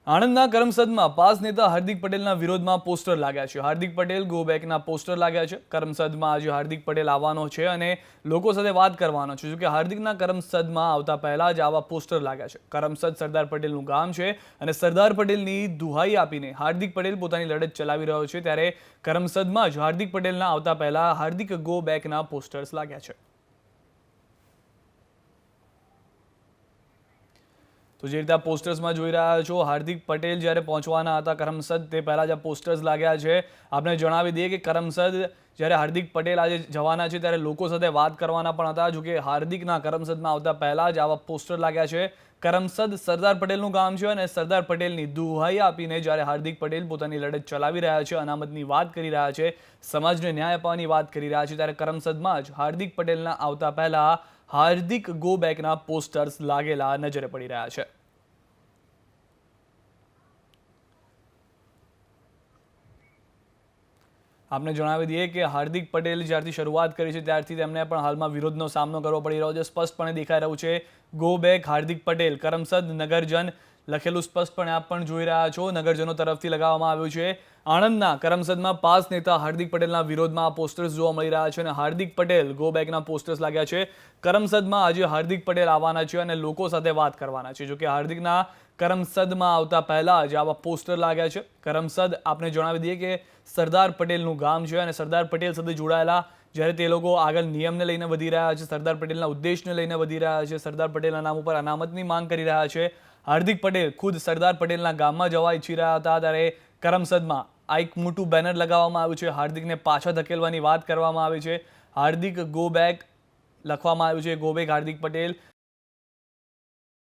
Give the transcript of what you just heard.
આણંદના કરમસદમાં pass નેતા હાર્દિક પટેલના વિરોધમાં પોસ્ટર લાગ્યા છે. હાર્દિક પટેલ ગો બેકના પોસ્ટર લાગ્યા છે. કરમસદમાં આજે હાર્દિક પટેલ આવવાનો છે અને લોકો સાથે વાત કરવાનો છે. જોકે હાર્દિકના કરમસદમાં આવતા પહેલા જ આવા પોસ્ટર લાગ્યા છે. કરમસદ સરદાર પટેલનું ગામ છે અને સરદાર પટેલની દુહાઈ આપીને હાર્દિક પટેલ પોતાની લડત ચલાવી રહ્યો છે. ત્યારે કરમસદમાં જ હાર્દિક પટેલના આવતા પહેલા હાર્દિક ગો બેકના પોસ્ટર્સ લાગ્યા છે. તો જે રીતે પોસ્ટર્સમાં જોઈ રહ્યા છો, હાર્દિક પટેલ જ્યારે પહોંચવાના હતા કરમસદ તે પહેલાં જ આ પોસ્ટર્સ લાગ્યા છે. આપણે જણાવી દઈએ કે કરમસદ જ્યારે હાર્દિક પટેલ આજે જવાના છે ત્યારે લોકો સાથે વાત કરવાના પણ હતા. જોકે હાર્દિકના કરમસદમાં આવતા પહેલાં જ આવા પોસ્ટર લાગ્યા છે. કરમસદ સરદાર પટેલનું ગામ છે અને સરદાર પટેલની દુહાઈ આપીને જ્યારે હાર્દિક પટેલ પોતાની લડત ચલાવી રહ્યા છે, અનામતની વાત કરી રહ્યા છે, સમાજને ન્યાય અપાવવાની વાત કરી રહ્યા છે, ત્યારે કરમસદમાં જ હાર્દિક પટેલના આવતા પહેલા હાર્દિક ગો બેકના પોસ્ટર્સ લાગેલા નજરે પડી રહ્યા છે. આપને જણાવી દઈએ કે હાર્દિક પટેલ જ્યારથી શરૂઆત કરી છે ત્યારથી તેમને પણ હાલમાં વિરોધનો સામનો કરવો પડી રહ્યો છે. સ્પષ્ટપણે દેખાઈ રહ્યું છે ગો બેક હાર્દિક પટેલ. કરમસદ નગરજન લખેલું સ્પષ્ટપણે આપ પણ જોઈ રહ્યા છો, નગરજનો તરફથી લગાવવામાં આવ્યું છે. આણંદના કરમસદમાં પાસ નેતા હાર્દિક પટેલના વિરોધમાં આ પોસ્ટર્સ જોવા મળી રહ્યા છે અને હાર્દિક પટેલ ગો બેકના પોસ્ટર્સ લાગ્યા છે. કરમસદમાં આજે હાર્દિક પટેલ આવવાના છે અને લોકો સાથે વાત કરવાના છે. જોકે હાર્દિકના કરમસદમાં આવતા પહેલા જ આવા પોસ્ટર લાગ્યા છે. કરમસદ આપને જણાવી દઈએ કે સરદાર પટેલનું ગામ છે અને સરદાર પટેલ સાથે જોડાયેલા જ્યારે તે લોકો આગળ નિયમને લઈને વધી રહ્યા છે, સરદાર પટેલના ઉદ્દેશને લઈને વધી રહ્યા છે, સરદાર પટેલના નામ ઉપર અનામતની માંગ કરી રહ્યા છે. હાર્દિક પટેલ ખુદ સરદાર પટેલના ગામમાં જવા ઈચ્છી રહ્યા હતા ત્યારે કરમસદમાં આ એક મોટું બેનર લગાવવામાં આવ્યું છે. હાર્દિકને પાછા ધકેલવાની વાત કરવામાં આવી છે. હાર્દિક ગો બેક લખવામાં આવ્યું છે. Go back Hardik Patel.